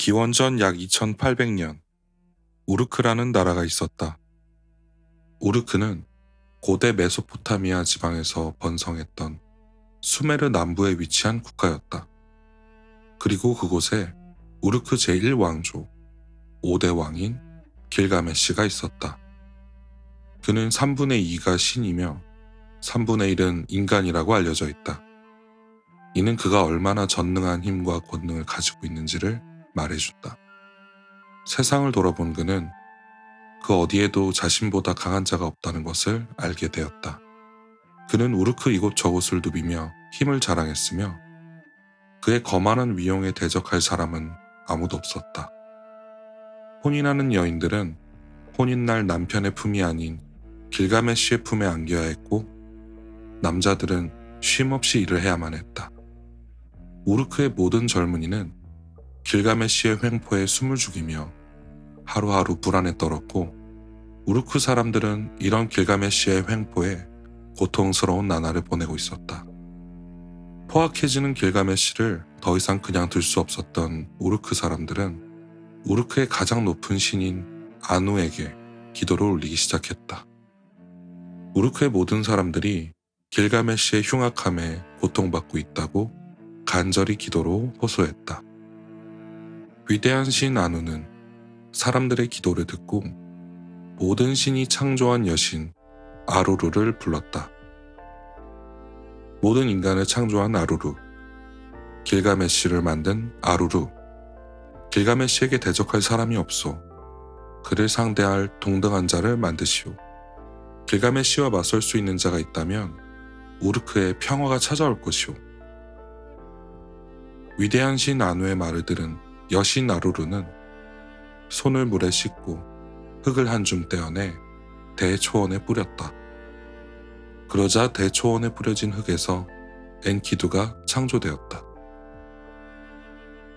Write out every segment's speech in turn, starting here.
기원전 약 2800년 우르크라는 나라가 있었다. 우르크는 고대 메소포타미아 지방에서 번성했던 수메르 남부에 위치한 국가였다. 그리고 그곳에 우르크 제1왕조 5대 왕인 길가메시가 있었다. 그는 3분의 2가 신이며 3분의 1은 인간이라고 알려져 있다. 이는 그가 얼마나 전능한 힘과 권능을 가지고 있는지를 말해준다. 세상을 돌아본 그는 그 어디에도 자신보다 강한 자가 없다는 것을 알게 되었다. 그는 우르크 이곳저곳을 누비며 힘을 자랑했으며 그의 거만한 위용에 대적할 사람은 아무도 없었다. 혼인하는 여인들은 혼인날 남편의 품이 아닌 길가메시의 품에 안겨야 했고 남자들은 쉼없이 일을 해야만 했다. 우르크의 모든 젊은이는 길가메시의 횡포에 숨을 죽이며 하루하루 불안에 떨었고 우르크 사람들은 이런 길가메시의 횡포에 고통스러운 나날을 보내고 있었다. 포악해지는 길가메시를 더 이상 그냥 둘 수 없었던 우르크 사람들은 우르크의 가장 높은 신인 아누에게 기도를 올리기 시작했다. 우르크의 모든 사람들이 길가메시의 흉악함에 고통받고 있다고 간절히 기도로 호소했다. 위대한 신 아누는 사람들의 기도를 듣고 모든 신이 창조한 여신 아루루를 불렀다. 모든 인간을 창조한 아루루, 길가메시를 만든 아루루, 길가메시에게 대적할 사람이 없소. 그를 상대할 동등한 자를 만드시오. 길가메시와 맞설 수 있는 자가 있다면 우르크에 평화가 찾아올 것이오. 위대한 신 아누의 말을 들은 여신 아루루는 손을 물에 씻고 흙을 한 줌 떼어내 대초원에 뿌렸다. 그러자 대초원에 뿌려진 흙에서 엔키두가 창조되었다.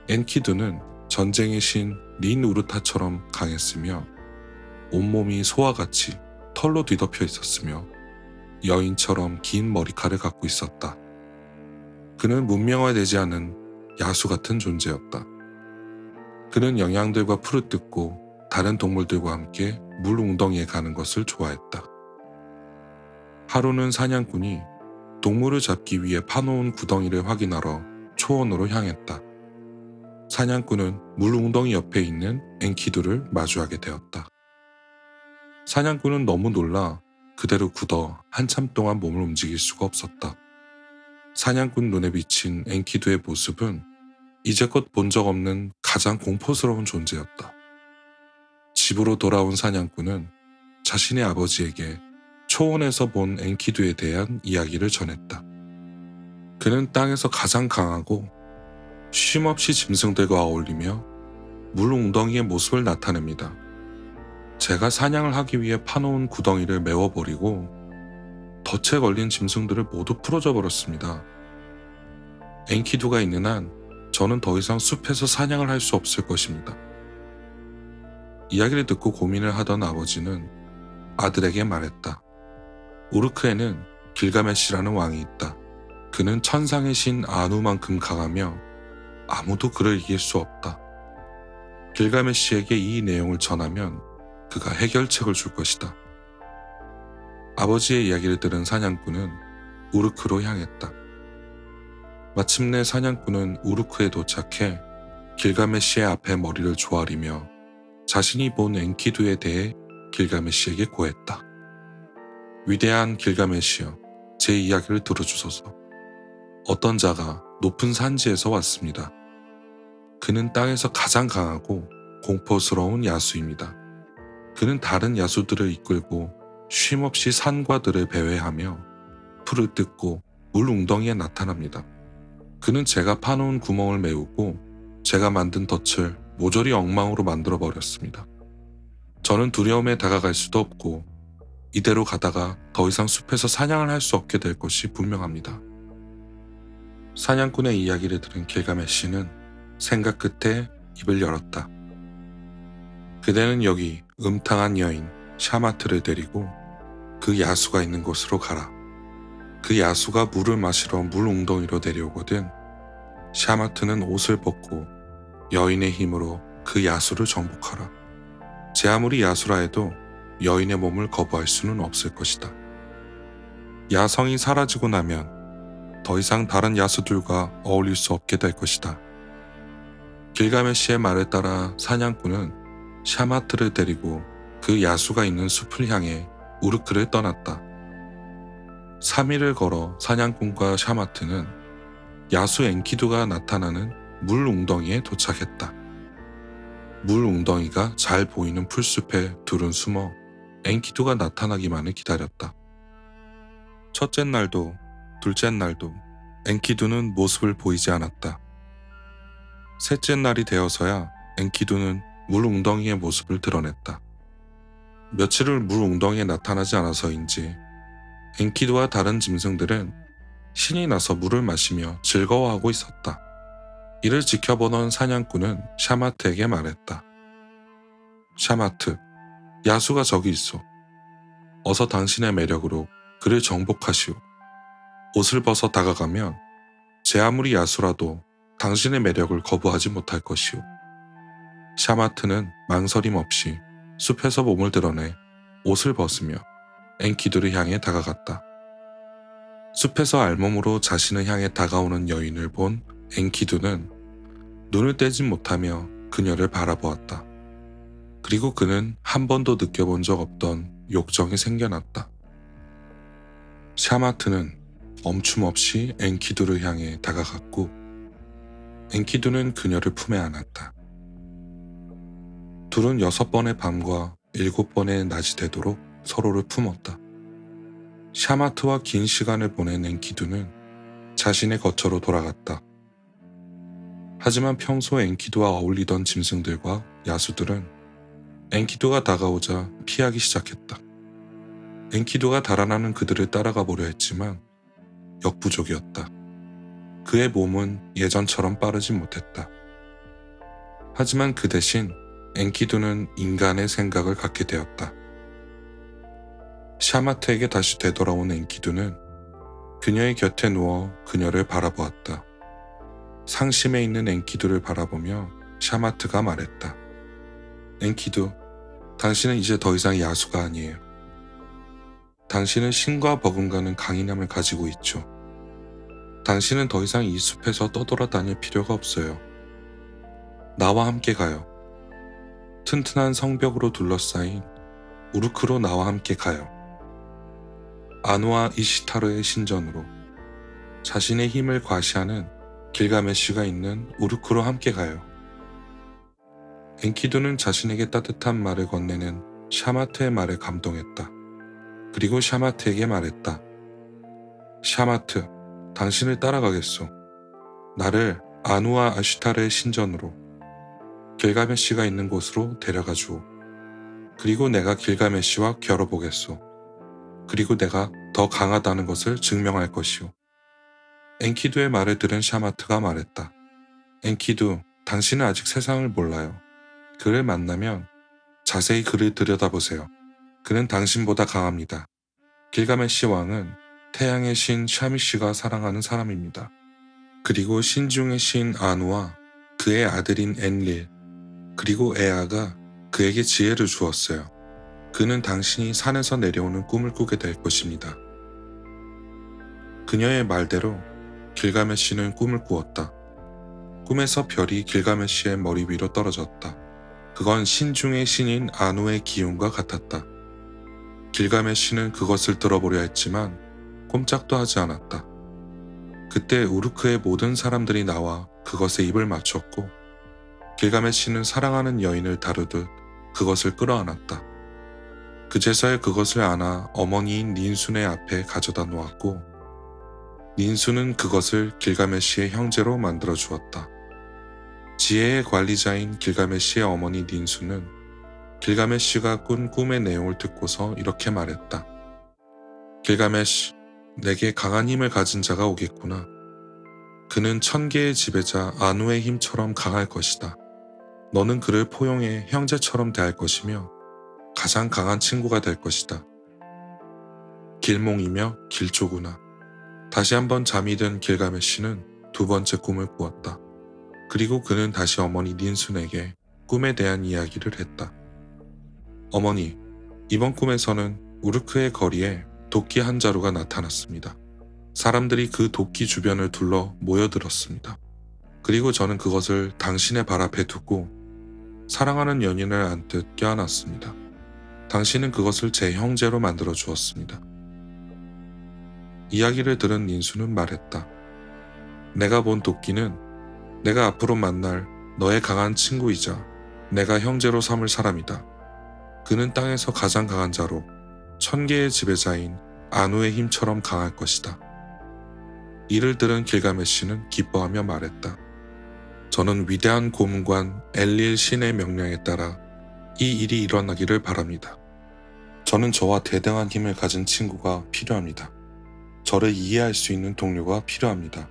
엔키두는 전쟁의 신 린 우르타처럼 강했으며 온몸이 소와 같이 털로 뒤덮여 있었으며 여인처럼 긴 머리칼을 갖고 있었다. 그는 문명화되지 않은 야수 같은 존재였다. 그는 영양들과 풀을 뜯고 다른 동물들과 함께 물 웅덩이에 가는 것을 좋아했다. 하루는 사냥꾼이 동물을 잡기 위해 파놓은 구덩이를 확인하러 초원으로 향했다. 사냥꾼은 물 웅덩이 옆에 있는 엔키두를 마주하게 되었다. 사냥꾼은 너무 놀라 그대로 굳어 한참 동안 몸을 움직일 수가 없었다. 사냥꾼 눈에 비친 엔키두의 모습은 이제껏 본 적 없는 가장 공포스러운 존재였다. 집으로 돌아온 사냥꾼은 자신의 아버지에게 초원에서 본 엔키두에 대한 이야기를 전했다. 그는 땅에서 가장 강하고 쉼없이 짐승들과 어울리며 물 웅덩이의 모습을 나타냅니다. 제가 사냥을 하기 위해 파놓은 구덩이를 메워버리고 덫에 걸린 짐승들을 모두 풀어줘 버렸습니다. 엔키두가 있는 한 저는 더 이상 숲에서 사냥을 할 수 없을 것입니다. 이야기를 듣고 고민을 하던 아버지는 아들에게 말했다. 우르크에는 길가메시라는 왕이 있다. 그는 천상의 신 아누만큼 강하며 아무도 그를 이길 수 없다. 길가메시에게 이 내용을 전하면 그가 해결책을 줄 것이다. 아버지의 이야기를 들은 사냥꾼은 우르크로 향했다. 마침내 사냥꾼은 우르크에 도착해 길가메시의 앞에 머리를 조아리며 자신이 본 엔키두에 대해 길가메시에게 고했다. 위대한 길가메시여, 제 이야기를 들어주소서. 어떤 자가 높은 산지에서 왔습니다. 그는 땅에서 가장 강하고 공포스러운 야수입니다. 그는 다른 야수들을 이끌고 쉼없이 산과 들을 배회하며 풀을 뜯고 물 웅덩이에 나타납니다. 그는 제가 파놓은 구멍을 메우고 제가 만든 덫을 모조리 엉망으로 만들어버렸습니다. 저는 두려움에 다가갈 수도 없고 이대로 가다가 더 이상 숲에서 사냥을 할 수 없게 될 것이 분명합니다. 사냥꾼의 이야기를 들은 길가메시는 생각 끝에 입을 열었다. 그대는 여기 음탕한 여인 샤마트를 데리고 그 야수가 있는 곳으로 가라. 그 야수가 물을 마시러 물 웅덩이로 내려오거든 샤마트는 옷을 벗고 여인의 힘으로 그 야수를 정복하라. 제 아무리 야수라 해도 여인의 몸을 거부할 수는 없을 것이다. 야성이 사라지고 나면 더 이상 다른 야수들과 어울릴 수 없게 될 것이다. 길가메시의 말에 따라 사냥꾼은 샤마트를 데리고 그 야수가 있는 숲을 향해 우르크를 떠났다. 3일을 걸어 사냥꾼과 샤마트는 야수 엔키두가 나타나는 물 웅덩이에 도착했다. 물 웅덩이가 잘 보이는 풀숲에 둘은 숨어 엔키두가 나타나기만을 기다렸다. 첫째 날도 둘째 날도 엔키두는 모습을 보이지 않았다. 셋째 날이 되어서야 엔키두는 물 웅덩이의 모습을 드러냈다. 며칠을 물 웅덩이에 나타나지 않아서인지 엔키두와 다른 짐승들은 신이 나서 물을 마시며 즐거워하고 있었다. 이를 지켜보던 사냥꾼은 샤마트에게 말했다. 샤마트, 야수가 저기 있어. 어서 당신의 매력으로 그를 정복하시오. 옷을 벗어 다가가면 제 아무리 야수라도 당신의 매력을 거부하지 못할 것이오. 샤마트는 망설임 없이 숲에서 몸을 드러내 옷을 벗으며 엔키두를 향해 다가갔다. 숲에서 알몸으로 자신을 향해 다가오는 여인을 본 엔키두는 눈을 떼지 못하며 그녀를 바라보았다. 그리고 그는 한 번도 느껴본 적 없던 욕정이 생겨났다. 샤마트는 멈춤 없이 엔키두를 향해 다가갔고 엔키두는 그녀를 품에 안았다. 둘은 6번의 밤과 7번의 낮이 되도록 서로를 품었다. 샤마트와 긴 시간을 보낸 엔키두는 자신의 거처로 돌아갔다. 하지만 평소 엔키두와 어울리던 짐승들과 야수들은 엔키두가 다가오자 피하기 시작했다. 엔키두가 달아나는 그들을 따라가 보려 했지만 역부족이었다. 그의 몸은 예전처럼 빠르지 못했다. 하지만 그 대신 엔키두는 인간의 생각을 갖게 되었다. 샤마트에게 다시 되돌아온 엔키두는 그녀의 곁에 누워 그녀를 바라보았다. 상심해 있는 엔키두를 바라보며 샤마트가 말했다. 엔키두, 당신은 이제 더 이상 야수가 아니에요. 당신은 신과 버금가는 강인함을 가지고 있죠. 당신은 더 이상 이 숲에서 떠돌아다닐 필요가 없어요. 나와 함께 가요. 튼튼한 성벽으로 둘러싸인 우르크로 나와 함께 가요. 아누아 이시타르의 신전으로 자신의 힘을 과시하는 길가메시가 있는 우르크로 함께 가요. 엔키두는 자신에게 따뜻한 말을 건네는 샤마트의 말에 감동했다. 그리고 샤마트에게 말했다. 샤마트, 당신을 따라가겠소. 나를 아누아 아시타르의 신전으로 길가메시가 있는 곳으로 데려가 주오. 그리고 내가 길가메시와 겨뤄보겠소. 그리고 내가 더 강하다는 것을 증명할 것이오. 엔키두의 말을 들은 샤마트가 말했다. 엔키두, 당신은 아직 세상을 몰라요. 그를 만나면 자세히 그를 들여다보세요. 그는 당신보다 강합니다. 길가메시 왕은 태양의 신 샤미시가 사랑하는 사람입니다. 그리고 신중의 신 아누와 그의 아들인 엔릴, 그리고 에아가 그에게 지혜를 주었어요. 그는 당신이 산에서 내려오는 꿈을 꾸게 될 것입니다. 그녀의 말대로 길가메시는 꿈을 꾸었다. 꿈에서 별이 길가메시의 머리 위로 떨어졌다. 그건 신중의 신인 아누의 기운과 같았다. 길가메시는 그것을 들어보려 했지만 꼼짝도 하지 않았다. 그때 우르크의 모든 사람들이 나와 그것에 입을 맞췄고 길가메시는 사랑하는 여인을 다루듯 그것을 끌어안았다. 그제서야 그것을 안아 어머니인 닌순의 앞에 가져다 놓았고 닌순은 그것을 길가메시의 형제로 만들어 주었다. 지혜의 관리자인 길가메시의 어머니 닌순은 길가메시가 꾼 꿈의 내용을 듣고서 이렇게 말했다. 길가메시, 내게 강한 힘을 가진 자가 오겠구나. 그는 1000개의 지배자 아누의 힘처럼 강할 것이다. 너는 그를 포용해 형제처럼 대할 것이며 가장 강한 친구가 될 것이다. 길몽이며 길조구나. 다시 한번 잠이 든 길가메시는 두 번째 꿈을 꾸었다. 그리고 그는 다시 어머니 닌순에게 꿈에 대한 이야기를 했다. 어머니, 이번 꿈에서는 우르크의 거리에 도끼 한 자루가 나타났습니다. 사람들이 그 도끼 주변을 둘러 모여들었습니다. 그리고 저는 그것을 당신의 발 앞에 두고 사랑하는 연인을 안듯 껴안았습니다. 당신은 그것을 제 형제로 만들어 주었습니다. 이야기를 들은 닌수는 말했다. 내가 본 도끼는 내가 앞으로 만날 너의 강한 친구이자 내가 형제로 삼을 사람이다. 그는 땅에서 가장 강한 자로 1000개의 지배자인 아누의 힘처럼 강할 것이다. 이를 들은 길가메시는 기뻐하며 말했다. 저는 위대한 고문관 엘릴 신의 명령에 따라 이 일이 일어나기를 바랍니다. 저는 저와 대등한 힘을 가진 친구가 필요합니다. 저를 이해할 수 있는 동료가 필요합니다.